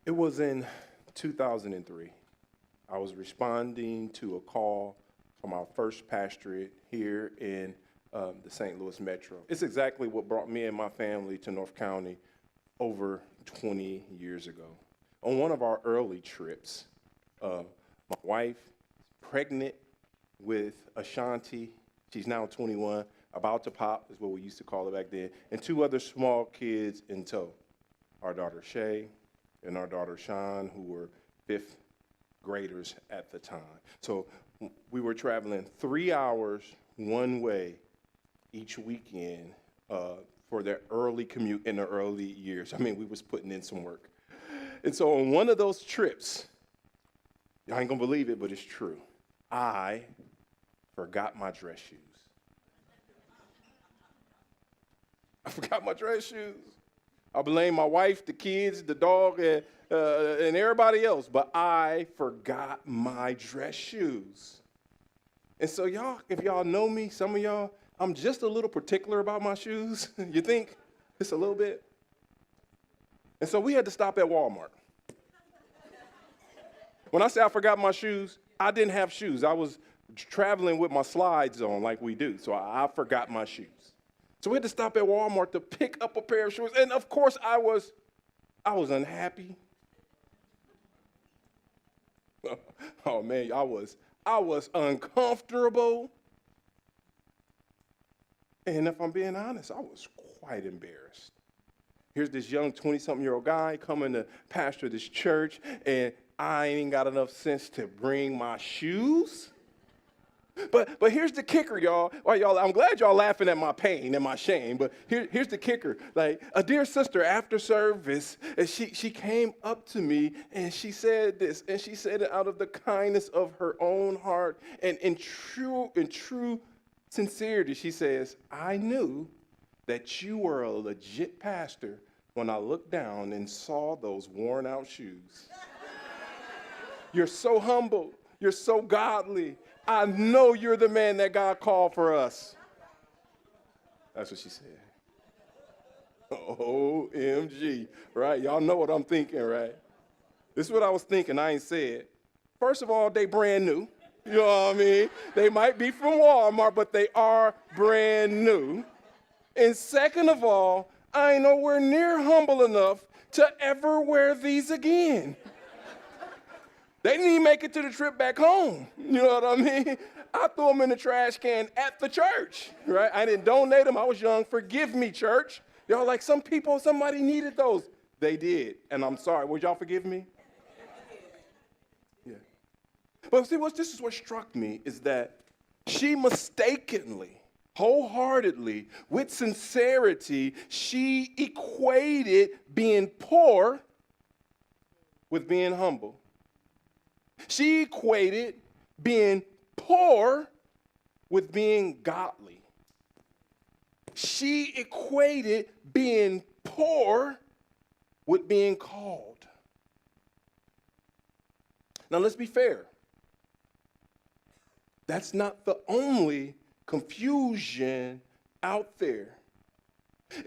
It was in 2003. I was responding to a call from our first pastorate here in the St. Louis Metro. It's exactly what brought me and my family to North County over 20 years ago. On one of our early trips, my wife, pregnant with Ashanti, she's now 21, about to pop is what we used to call it back then, and two other small kids in tow, our daughter Shay and our daughter Sean, who were fifth graders at the time. So we were traveling 3 hours one way each weekend for their early commute in the early years. I mean, we was putting in some work. And so on one of those trips, y'all ain't gonna believe it, but it's true, I forgot my dress shoes. I forgot my dress shoes. I blame my wife, the kids, the dog, and everybody else, but I forgot my dress shoes. And so y'all, if y'all know me, some of y'all, I'm just a little particular about my shoes. You think? Just a little bit? And so we had to stop at Walmart. When I say I forgot my shoes, I didn't have shoes. I was traveling with my slides on like we do, so I forgot my shoes. So we had to stop at Walmart to pick up a pair of shoes. And of course, I was unhappy. Oh man, I was uncomfortable. And if I'm being honest, I was quite embarrassed. Here's this young 20-something-year-old guy coming to pastor this church, and I ain't got enough sense to bring my shoes. But here's the kicker, y'all. Well, y'all, I'm glad y'all laughing at my pain and my shame, but here's the kicker. Like, a dear sister after service, and she came up to me and she said this, and she said it out of the kindness of her own heart, and in true sincerity, she says, I knew that you were a legit pastor when I looked down and saw those worn out shoes. You're so humble. You're so godly. I know you're the man that God called for us. That's what she said. OMG, right? Y'all know what I'm thinking, right? This is what I was thinking. I ain't said. First of all, they brand new. You know what I mean? They might be from Walmart, but they are brand new. And second of all, I ain't nowhere near humble enough to ever wear these again. They didn't even make it to the trip back home. You know what I mean? I threw them in the trash can at the church, right? I didn't donate them. I was young. Forgive me, church. Y'all like, somebody needed those. They did, and I'm sorry. Would y'all forgive me? Yeah. But see, this is what struck me, is that she mistakenly, wholeheartedly, with sincerity, she equated being poor with being humble. She equated being poor with being godly. She equated being poor with being called. Now, let's be fair. That's not the only confusion out there.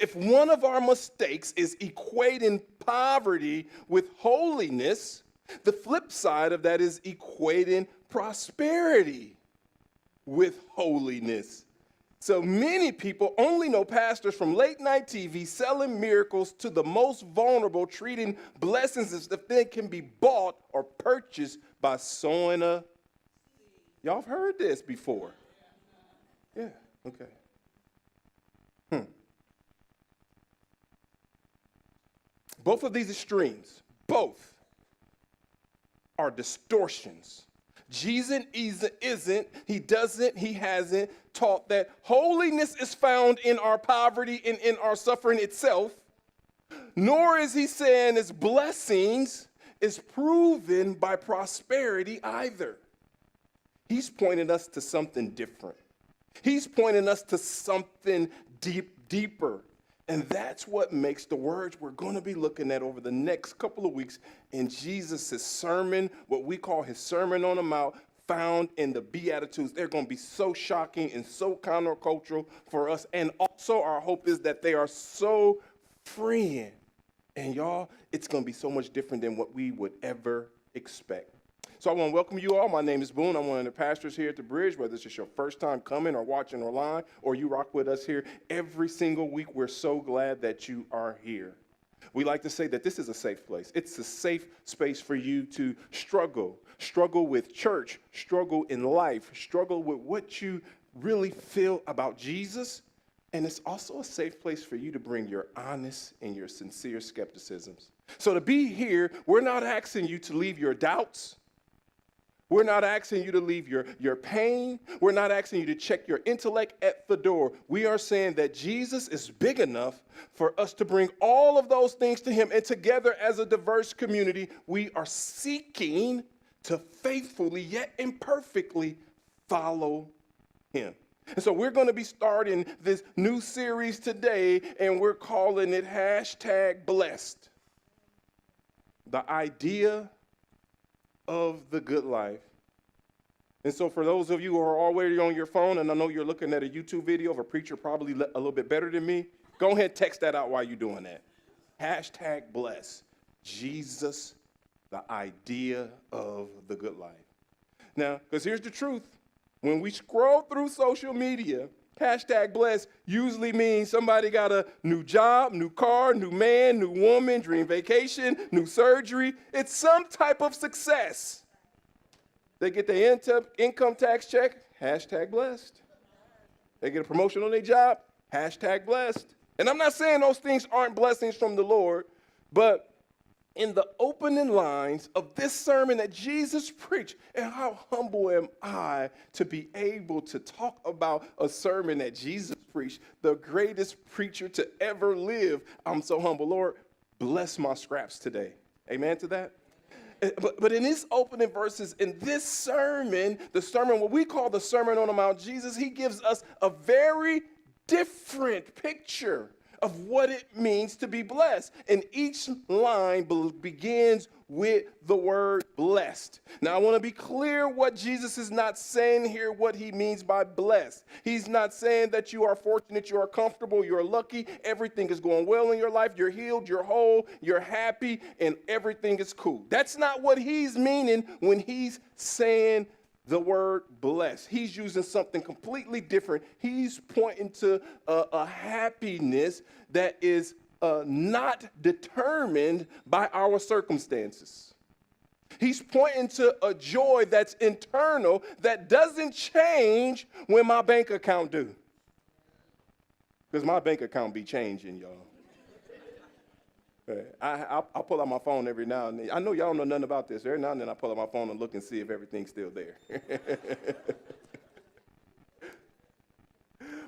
If one of our mistakes is equating poverty with holiness, the flip side of that is equating prosperity with holiness. So many people only know pastors from late night TV selling miracles to the most vulnerable, treating blessings as if they can be bought or purchased by sowing a. Y'all have heard this before. Yeah, okay. Both of these extremes, both, are distortions. Jesus isn't, he hasn't taught that holiness is found in our poverty and in our suffering itself, nor is he saying his blessings is proven by prosperity either. He's pointing us to something different. He's pointing us to something deeper. And that's what makes the words we're going to be looking at over the next couple of weeks in Jesus' sermon, what we call his Sermon on the Mount, found in the Beatitudes. They're going to be so shocking and so countercultural for us. And also our hope is that they are so freeing And y'all, it's going to be so much different than what we would ever expect. So I want to welcome you all. My name is Boone. I'm one of the pastors here at the Bridge. Whether it's just your first time coming or watching online, or you rock with us here every single week, we're so glad that you are here. We like to say that this is a safe place. It's a safe space for you to struggle with church, struggle in life, struggle with what you really feel about Jesus. And it's also a safe place for you to bring your honest and your sincere skepticisms. So to be here, we're not asking you to leave your doubts. We're not asking you to leave your pain. We're not asking you to check your intellect at the door. We are saying that Jesus is big enough for us to bring all of those things to him. And together as a diverse community, we are seeking to faithfully yet imperfectly follow him. And so we're going to be starting this new series today, and we're calling it #Blessed. The idea of the good life. And so for those of you who are already on your phone, and I know you're looking at a YouTube video of a preacher probably a little bit better than me, go ahead and text that out while you're doing that. #Blessed. Jesus, the idea of the good life. Now, because here's the truth. When we scroll through social media, #blessed usually means somebody got a new job, new car, new man, new woman, dream vacation, new surgery. It's some type of success. They get their income tax check, #blessed. They get a promotion on their job, #blessed. And I'm not saying those things aren't blessings from the Lord, but in the opening lines of this sermon that Jesus preached, and how humble am I to be able to talk about a sermon that Jesus preached, the greatest preacher to ever live. I'm so humble. Lord, bless my scraps today. Amen to that? But in his opening verses, in this sermon, the sermon, what we call the Sermon on the Mount, Jesus, he gives us a very different picture of what it means to be blessed. And each line begins with the word blessed. Now, I want to be clear what Jesus is not saying here, what he means by blessed. He's not saying that you are fortunate, you are comfortable, you're lucky, everything is going well in your life, you're healed, you're whole, you're happy, and everything is cool. That's not what he's meaning when he's saying the word blessed. He's using something completely different. He's pointing to a happiness that is not determined by our circumstances. He's pointing to a joy that's internal, that doesn't change when my bank account do. Because my bank account be changing, y'all. I'll pull out my phone every now and then. I know y'all don't know nothing about this. Every now and then I pull out my phone and look and see if everything's still there.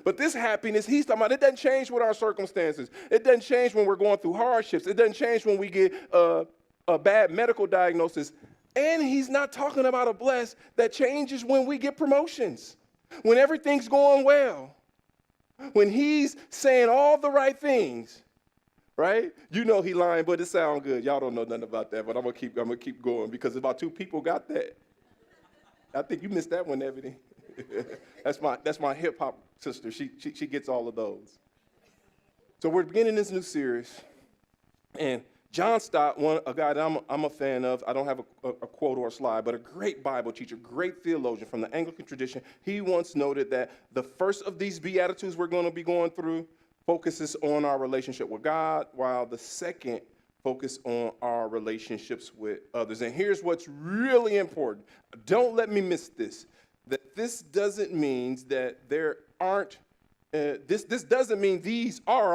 But this happiness he's talking about, it doesn't change with our circumstances. It doesn't change when we're going through hardships. It doesn't change when we get a bad medical diagnosis. And he's not talking about a bless that changes when we get promotions, when everything's going well, when he's saying all the right things. Right? You know he lying, but it sounds good. Y'all don't know nothing about that, but I'm gonna keep going because about 2 people got that. I think you missed that one, Ebony. That's my hip hop sister. She gets all of those. So we're beginning this new series, and John Stott, a guy that I'm a fan of. I don't have a quote or a slide, but a great Bible teacher, great theologian from the Anglican tradition. He once noted that the first of these Beatitudes we're going to be going through focuses on our relationship with God, while the second focus on our relationships with others. And here's what's really important. Don't let me miss this. That this doesn't mean that there aren't, this doesn't mean these are,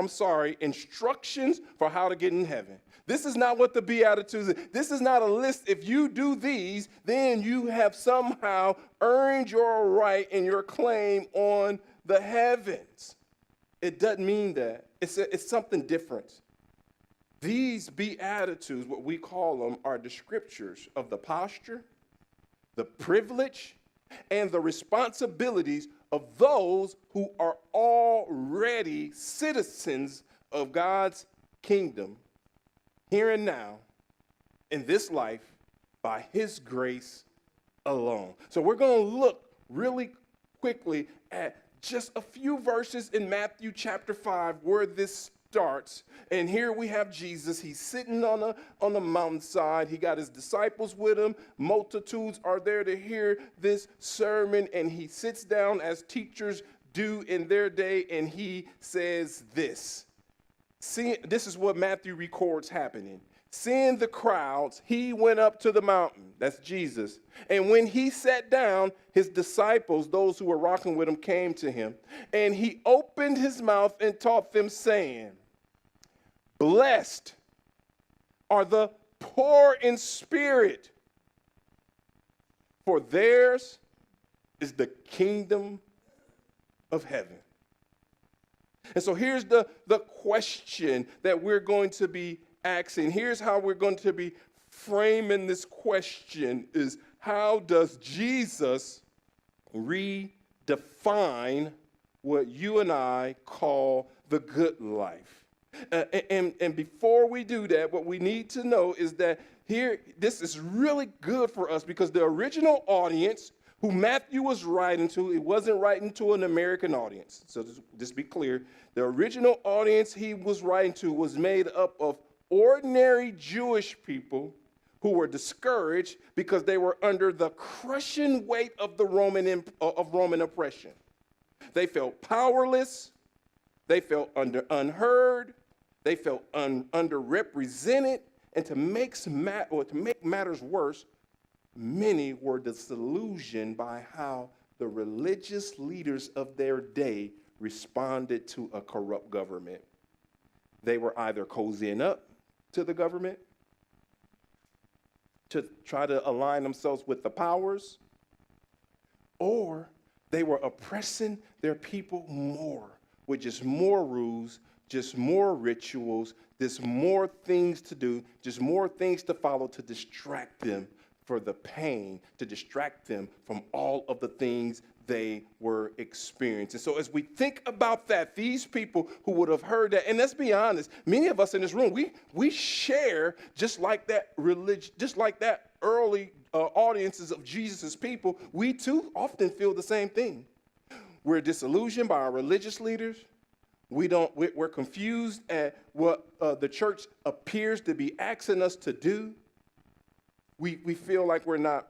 instructions for how to get in heaven. This is not what the Beatitudes is. This is not a list. If you do these, then you have somehow earned your right and your claim on the heavens. It doesn't mean that. It's something different. These Beatitudes, what we call them, are the scriptures of the posture, the privilege, and the responsibilities of those who are already citizens of God's kingdom, here and now, in this life, by his grace alone. So we're going to look really quickly at just a few verses in Matthew chapter 5 where this starts. And here we have Jesus. He's sitting on a mountainside. He got his disciples with him. Multitudes are there to hear this sermon. And he sits down as teachers do in their day. And he says this. See, this is what Matthew records happening. Seeing the crowds, he went up to the mountain. That's Jesus. And when he sat down, his disciples, those who were rocking with him, came to him. And he opened his mouth and taught them, saying, "Blessed are the poor in spirit, for theirs is the kingdom of heaven." And so here's the question that we're going to be asking. Here's how we're going to be framing this question is, how does Jesus redefine what you and I call the good life? And before we do that, what we need to know is that this is really good for us, because the original audience who Matthew was writing to, he wasn't writing to an American audience. So just be clear. The original audience he was writing to was made up of ordinary Jewish people who were discouraged because they were under the crushing weight of the Roman oppression. They felt powerless. They felt unheard. They felt underrepresented. And to make matters worse, many were disillusioned by how the religious leaders of their day responded to a corrupt government. They were either cozying up to the government to try to align themselves with the powers, or they were oppressing their people more with just more rules, just more rituals, just more things to do, just more things to follow to distract them for the pain, to distract them from all of the things they were experiencing. So as we think about that, these people who would have heard that, and let's be honest, many of us in this room, we share just like that religion, just like that early audiences of Jesus' people, we too often feel the same thing. We're disillusioned by our religious leaders. We're confused at what the church appears to be asking us to do. We feel like we're not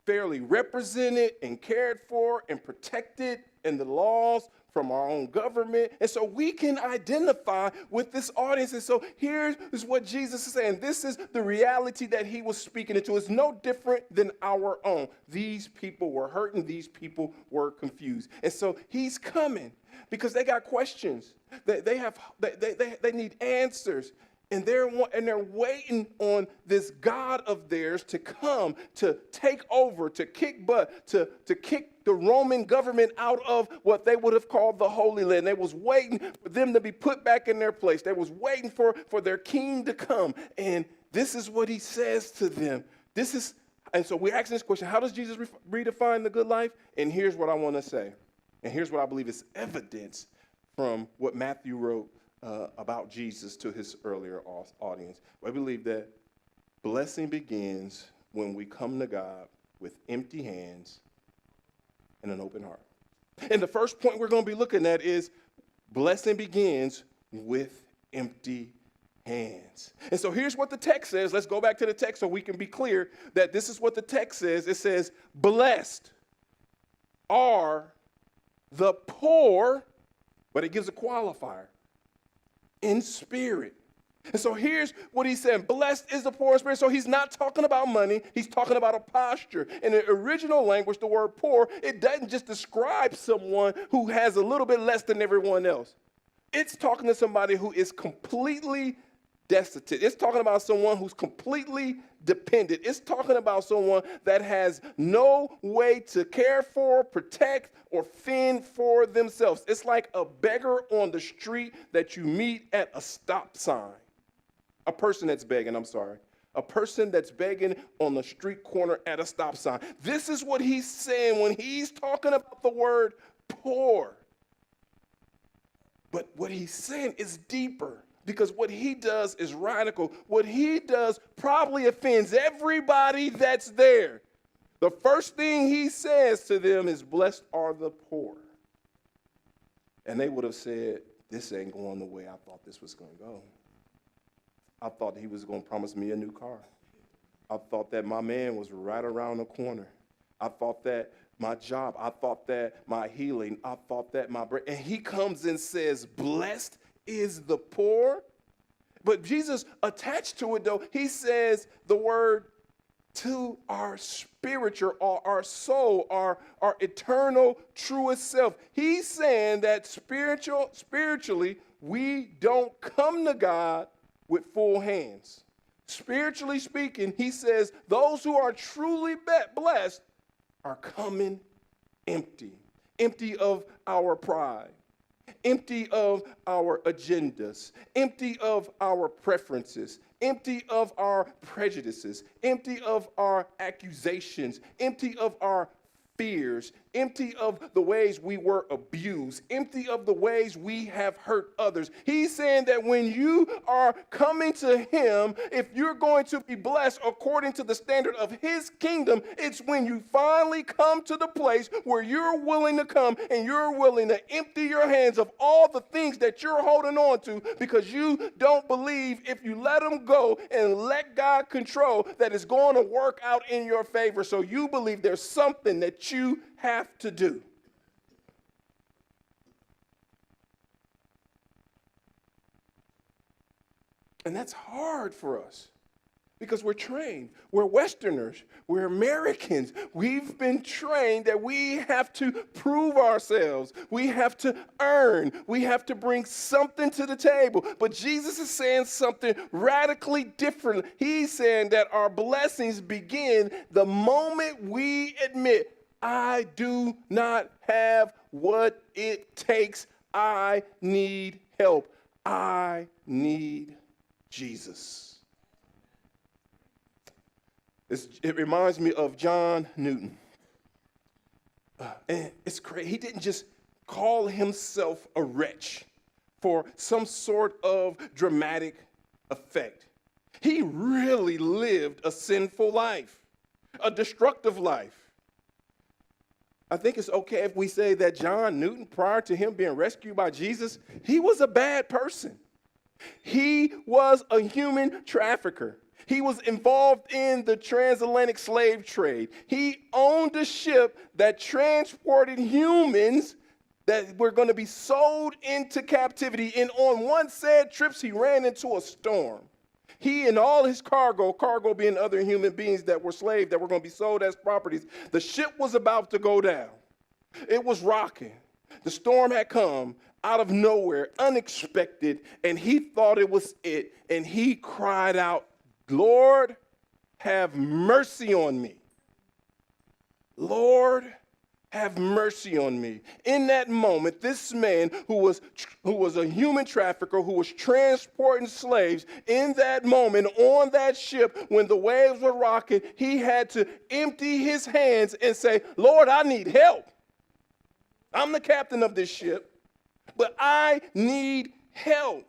fairly represented and cared for and protected in the laws from our own government. And so we can identify with this audience. And so here is what Jesus is saying. This is the reality that he was speaking into. It's no different than our own. These people were hurting. These people were confused. And so he's coming because they got questions. They need answers. And they're waiting on this God of theirs to come, to take over, to kick butt, to kick the Roman government out of what they would have called the Holy Land. They was waiting for them to be put back in their place. They was waiting for their king to come. And this is what he says to them. And so we're asking this question, how does Jesus redefine the good life? And here's what I want to say. And here's what I believe is evidence from what Matthew wrote about Jesus to his earlier audience. I believe that blessing begins when we come to God with empty hands and an open heart. And the first point we're going to be looking at is blessing begins with empty hands. And so here's what the text says. Let's go back to the text so we can be clear that this is what the text says. It says, blessed are the poor, but it gives a qualifier, in spirit. And so here's what he's saying. Blessed is the poor in spirit. So he's not talking about money. He's talking about a posture. In the original language, the word poor, it doesn't just describe someone who has a little bit less than everyone else. It's talking to somebody who is completely destitute. It's talking about someone who's completely dependent. It's talking about someone that has no way to care for, protect, or fend for themselves. It's like a beggar on the street that you meet at a stop sign. A person that's begging, a person that's begging on the street corner at a stop sign. This is what he's saying when he's talking about the word poor. But what he's saying is deeper, because what he does is radical. What he does probably offends everybody that's there. The first thing he says to them is, blessed are the poor. And they would have said, this ain't going the way I thought this was going to go. I thought he was going to promise me a new car. I thought that my man was right around the corner. I thought that my job, I thought that my healing, I thought that my break. And he comes and says, blessed is the poor. But Jesus attached to it, though, he says the word to our spiritual, or our soul, our eternal truest self. He's saying that spiritually, we don't come to God with full hands. Spiritually speaking, he says those who are truly blessed are coming empty of our pride, empty of our agendas, empty of our preferences, empty of our prejudices, empty of our accusations, empty of our fears, empty of the ways we were abused, empty of the ways we have hurt others. He's saying that when you are coming to him, if you're going to be blessed according to the standard of his kingdom, it's when you finally come to the place where you're willing to come and you're willing to empty your hands of all the things that you're holding on to because you don't believe if you let them go and let God control that it's going to work out in your favor. So you believe there's something that you have to do. And that's hard for us because we're trained. We're Westerners. We're Americans. We've been trained that we have to prove ourselves. We have to earn. We have to bring something to the table. But Jesus is saying something radically different. He's saying that our blessings begin the moment we admit, I do not have what it takes. I need help. I need Jesus. It reminds me of John Newton. And it's great. He didn't just call himself a wretch for some sort of dramatic effect. He really lived a sinful life, a destructive life. I think it's okay if we say that John Newton, prior to him being rescued by Jesus, he was a bad person. He was a human trafficker. He was involved in the transatlantic slave trade. He owned a ship that transported humans that were going to be sold into captivity. And on one said trips, he ran into a storm. He and all his cargo being other human beings that were slaves that were going to be sold as properties, the ship was about to go down. It was rocking. The storm had come out of nowhere, unexpected, and he thought it was it. And he cried out, Lord, have mercy on me. Lord, have mercy on me. In that moment, this man who was a human trafficker, who was transporting slaves, in that moment on that ship, when the waves were rocking, he had to empty his hands and say, Lord, I need help. I'm the captain of this ship, but I need help.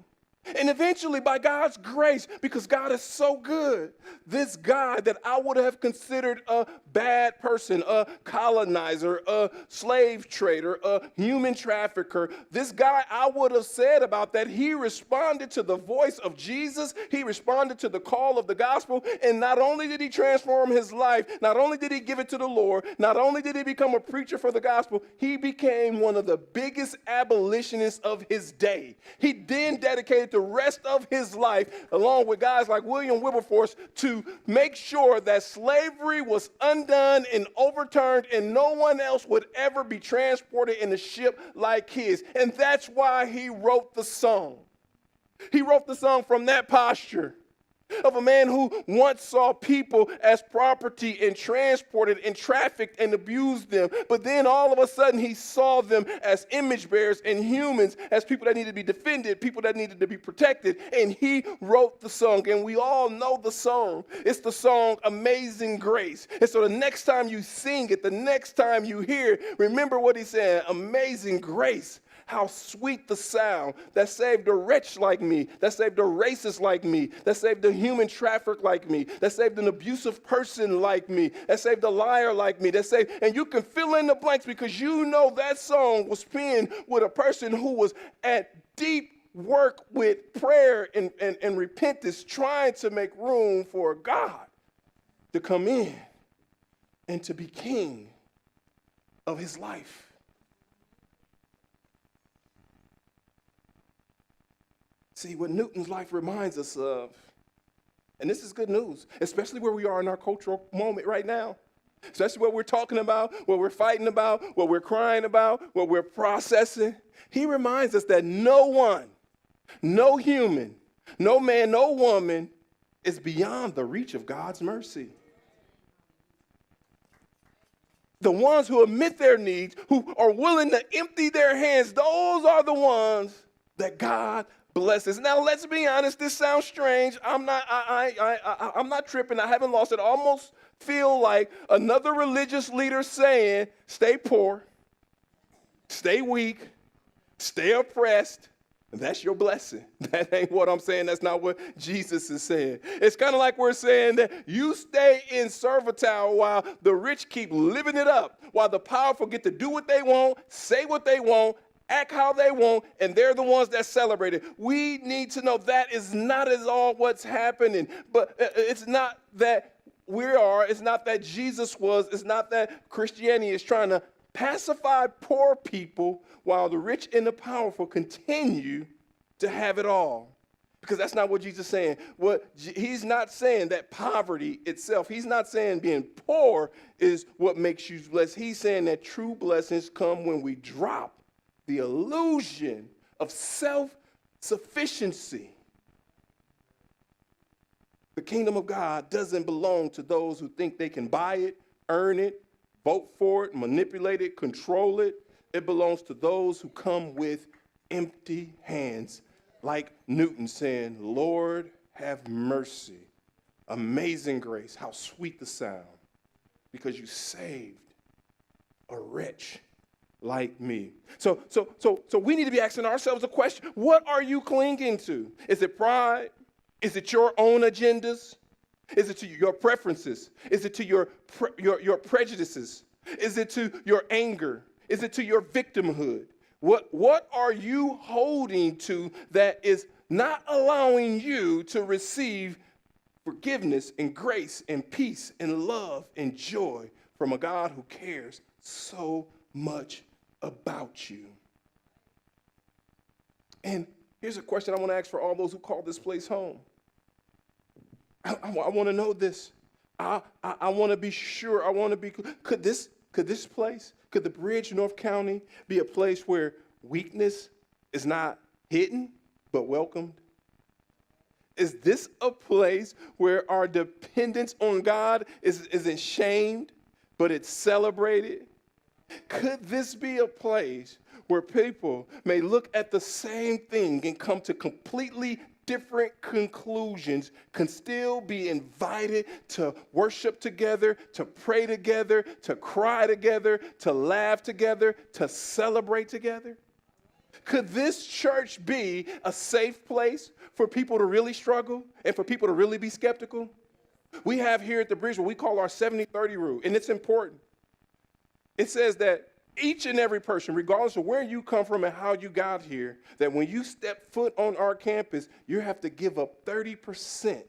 And eventually, by God's grace, because God is so good, this guy that I would have considered a bad person, a colonizer, a slave trader, a human trafficker, this guy I would have said about that, he responded to the voice of Jesus. He responded to the call of the gospel. And not only did he transform his life, not only did he give it to the Lord, not only did he become a preacher for the gospel, he became one of the biggest abolitionists of his day. He then dedicated the rest of his life, along with guys like William Wilberforce, to make sure that slavery was undone and overturned and no one else would ever be transported in a ship like his. And that's why he wrote the song. He wrote the song from that posture of a man who once saw people as property and transported and trafficked and abused them. But then all of a sudden he saw them as image bearers and humans, as people that needed to be defended, people that needed to be protected. And he wrote the song, and we all know the song. It's the song Amazing Grace. And so the next time you sing it, the next time you hear it, remember what he said, Amazing Grace. How sweet the sound that saved a wretch like me, that saved a racist like me, that saved a human trafficker like me, that saved an abusive person like me, that saved a liar like me, that saved, and you can fill in the blanks because you know that song was penned with a person who was at deep work with prayer and repentance, trying to make room for God to come in and to be king of his life. See, what Newton's life reminds us of, and this is good news, especially where we are in our cultural moment right now, especially what we're talking about, what we're fighting about, what we're crying about, what we're processing. He reminds us that no one, no human, no man, no woman is beyond the reach of God's mercy. The ones who admit their needs, who are willing to empty their hands, those are the ones that God blesses. Now, let's be honest. This sounds strange. I'm not tripping. I haven't lost it. I almost feel like another religious leader saying, stay poor, stay weak, stay oppressed. That's your blessing. That ain't what I'm saying. That's not what Jesus is saying. It's kind of like we're saying that you stay in servitude while the rich keep living it up, while the powerful get to do what they want, say what they want, act how they want, and they're the ones that celebrate it. We need to know that is not at all what's happening. But it's not that we are. It's not that Jesus was. It's not that Christianity is trying to pacify poor people while the rich and the powerful continue to have it all. Because that's not what Jesus is saying. He's not saying that poverty itself, he's not saying being poor is what makes you blessed. He's saying that true blessings come when we drop the illusion of self-sufficiency. The kingdom of God doesn't belong to those who think they can buy it, earn it, vote for it, manipulate it, control it. It belongs to those who come with empty hands, like Newton saying, Lord, have mercy. Amazing grace, how sweet the sound, because you saved a wretch like me. So we need to be asking ourselves a question. What are you clinging to? Is it pride? Is it your own agendas? Is it to your preferences? Is it to your prejudices? Is it to your anger? Is it to your victimhood? What are you holding to that is not allowing you to receive forgiveness and grace and peace and love and joy from a God who cares so much about you? And here's a question I want to ask for all those who call this place home. I want to know this. I want to be sure. I want to be. Could this place, could the Bridge, North County, be a place where weakness is not hidden but welcomed? Is this a place where our dependence on God isn't shamed but it's celebrated? Could this be a place where people may look at the same thing and come to completely different conclusions, can still be invited to worship together, to pray together, to cry together, to laugh together, to celebrate together? Could this church be a safe place for people to really struggle and for people to really be skeptical? We have here at the Bridge what we call our 70-30 rule, and it's important. It says that each and every person, regardless of where you come from and how you got here, that when you step foot on our campus, you have to give up 30%.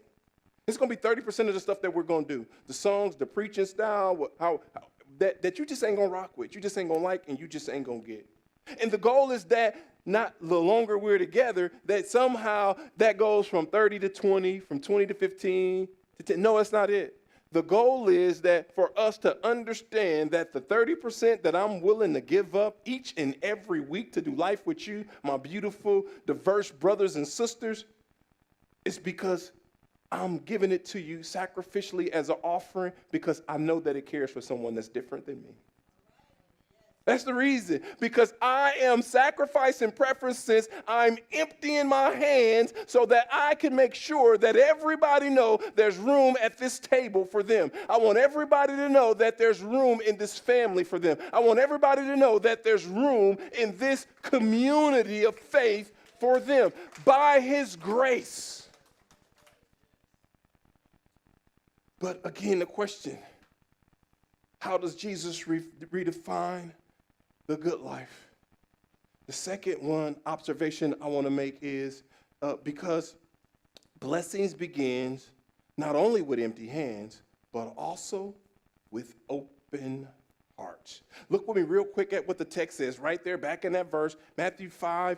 It's going to be 30% of the stuff that we're going to do. The songs, the preaching style, that you just ain't going to rock with, you just ain't going to like, and you just ain't going to get. And the goal is that not the longer we're together, that somehow that goes from 30 to 20, from 20 to 15 to 10. No, that's not it. The goal is that for us to understand that the 30% that I'm willing to give up each and every week to do life with you, my beautiful, diverse brothers and sisters, is because I'm giving it to you sacrificially as an offering because I know that it cares for someone that's different than me. That's the reason. Because I am sacrificing preferences. I'm emptying my hands so that I can make sure that everybody know there's room at this table for them. I want everybody to know that there's room in this family for them. I want everybody to know that there's room in this community of faith for them. By his grace. But again, the question, how does Jesus redefine the good life? The second observation I want to make is because blessings begins not only with empty hands, but also with open hearts. Look with me real quick at what the text says right there back in that verse, Matthew 5:3.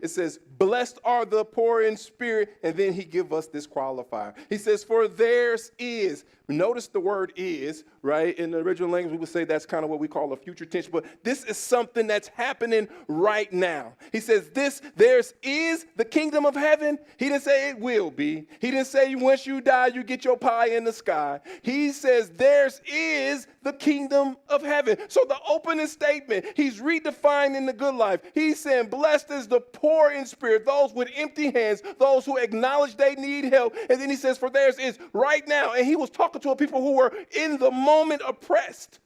It says, blessed are the poor in spirit, and then he gives us this qualifier. He says, for theirs is. Notice the word is, right? In the original language, we would say that's kind of what we call a future tense, but this is something that's happening right now. He says theirs is the kingdom of heaven. He didn't say it will be. He didn't say once you die, you get your pie in the sky. He says theirs is the kingdom of heaven. So the opening statement, he's redefining the good life. He's saying blessed is the poor in spirit, those with empty hands, those who acknowledge they need help. And then he says for theirs is right now. And he was talking to a people who were in the moment oppressed.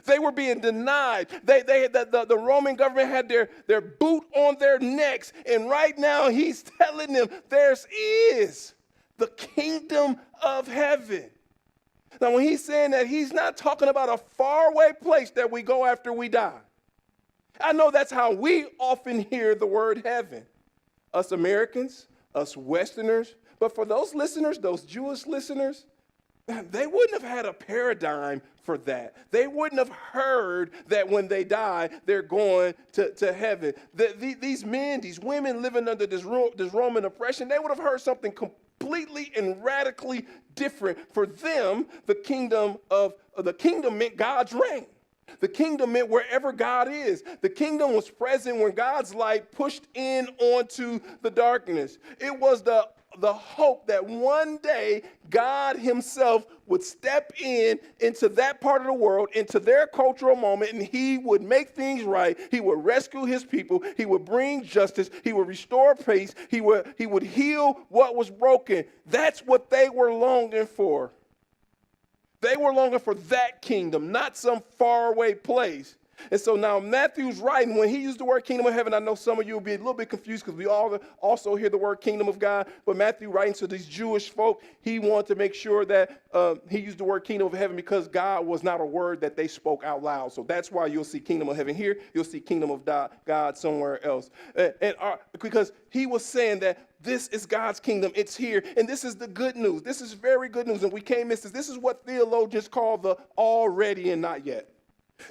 They were being denied. The Roman government had their boot on their necks. And right now he's telling them theirs is the kingdom of heaven. Now when he's saying that, he's not talking about a faraway place that we go after we die. I know that's how we often hear the word heaven. Us Americans, us Westerners. But for those listeners, those Jewish listeners, they wouldn't have had a paradigm for that. They wouldn't have heard that when they die, they're going to heaven. These men, these women living under this Roman oppression, they would have heard something completely and radically different. For them, the kingdom meant God's reign. The kingdom meant wherever God is. The kingdom was present when God's light pushed in onto the darkness. It was the hope that one day God himself would step into that part of the world, into their cultural moment, and he would make things right. He would rescue his people. He would bring justice. He would restore peace. He would heal what was broken. That's what they were longing for. They were longing for that kingdom, not some faraway place. And so now Matthew's writing, when he used the word kingdom of heaven, I know some of you will be a little bit confused because we all also hear the word kingdom of God. But Matthew writing to these Jewish folk, he wanted to make sure that he used the word kingdom of heaven because God was not a word that they spoke out loud. So that's why you'll see kingdom of heaven here. You'll see kingdom of God somewhere else. Because he was saying that this is God's kingdom. It's here. And this is the good news. This is very good news. And we can't miss this. This is what theologians call the already and not yet.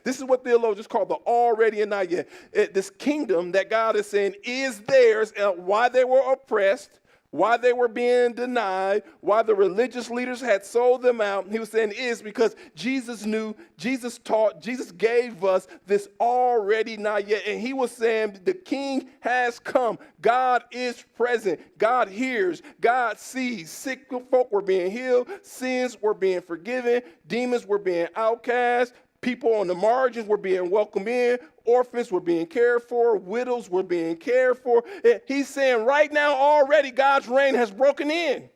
This is what theologians call the already and not yet. This kingdom that God is saying is theirs, why they were oppressed, why they were being denied, why the religious leaders had sold them out. He was saying is because Jesus knew, Jesus taught, Jesus gave us this already not yet. And he was saying the king has come. God is present. God hears. God sees. Sick folk were being healed. Sins were being forgiven. Demons were being outcast. People on the margins were being welcomed in. Orphans were being cared for. Widows were being cared for. He's saying right now already God's reign has broken in.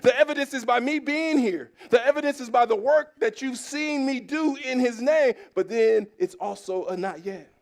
The evidence is by me being here. The evidence is by the work that you've seen me do in his name. But then it's also a not yet.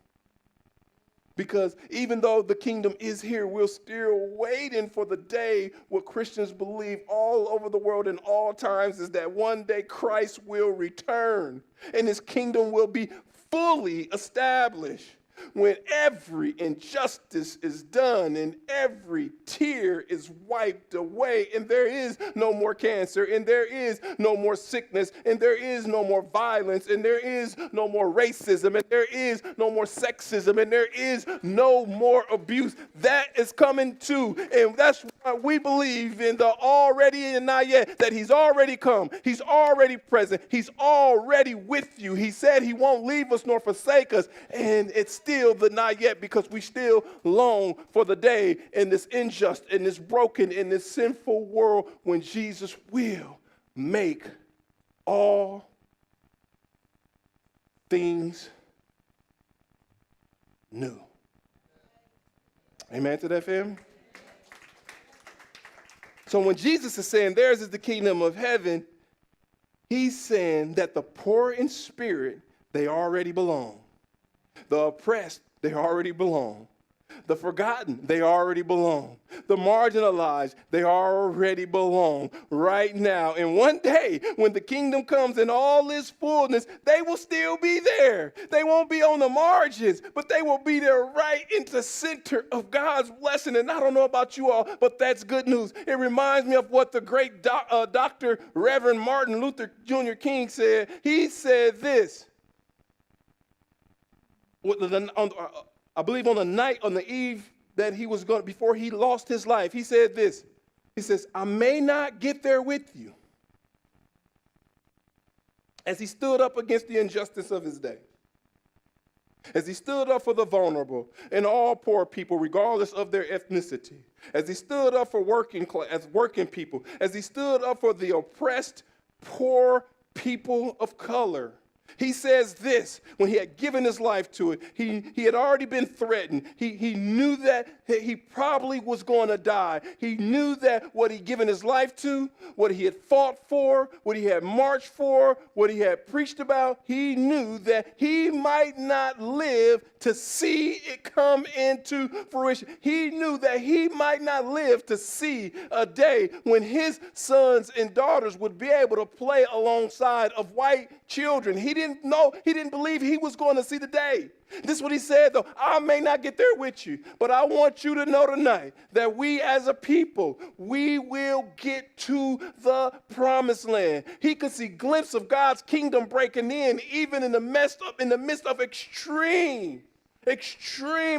Because even though the kingdom is here, we're still waiting for the day what Christians believe all over the world in all times is that one day Christ will return and his kingdom will be fully established. When every injustice is done and every tear is wiped away and there is no more cancer and there is no more sickness and there is no more violence and there is no more racism and there is no more sexism and there is no more abuse. That is coming too. And that's why we believe in the already and not yet, that he's already come. He's already present. He's already with you. He said he won't leave us nor forsake us. And it's still the not yet because we still long for the day in this unjust, in this broken, in this sinful world when Jesus will make all things new. Amen to that, fam? So when Jesus is saying theirs is the kingdom of heaven, he's saying that the poor in spirit, they already belong. The oppressed, they already belong. The forgotten, they already belong. The marginalized, they already belong right now. And one day, when the kingdom comes in all its fullness, they will still be there. They won't be on the margins, but they will be there right in the center of God's blessing. And I don't know about you all, but that's good news. It reminds me of what the great Dr. Reverend Martin Luther Jr. King said. He said this. I believe on the eve that he was going, before he lost his life, he said this. He says, I may not get there with you. As he stood up against the injustice of his day. As he stood up for the vulnerable and all poor people, regardless of their ethnicity. As he stood up for working people. As he stood up for the oppressed, poor people of color. He says this, when he had given his life to it, he had already been threatened. He knew that he probably was going to die. He knew that what he'd given his life to, what he had fought for, what he had marched for, what he had preached about, he knew that he might not live to see it come into fruition. He knew that he might not live to see a day when his sons and daughters would be able to play alongside of white children. He didn't believe he was going to see the day. This is what he said, though. I may not get there with you, but I want you to know tonight that we as a people, we will get to the promised land. He could see glimpses of God's kingdom breaking in, even in the midst of extreme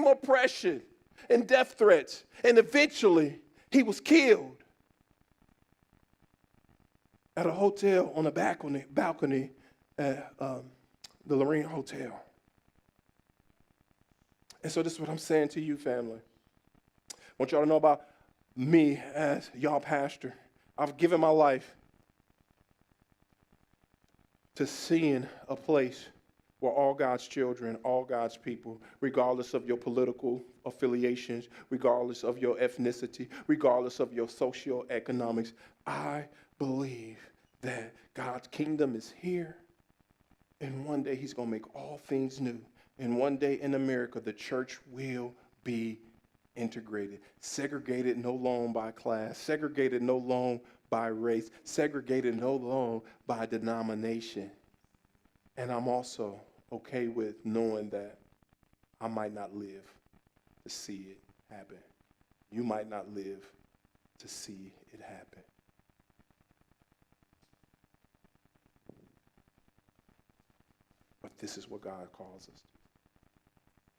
oppression and death threats. And eventually, he was killed at a hotel on a balcony at the Lorraine Hotel. And so this is what I'm saying to you, family. I want y'all to know about me as y'all pastor. I've given my life to seeing a place where all God's children, all God's people, regardless of your political affiliations, regardless of your ethnicity, regardless of your socioeconomics, I believe that God's kingdom is here. And one day he's going to make all things new. And one day in America, the church will be integrated, segregated no longer by class, segregated no longer by race, segregated no longer by denomination. And I'm also okay with knowing that I might not live to see it happen. You might not live to see it happen. But this is what God calls us to.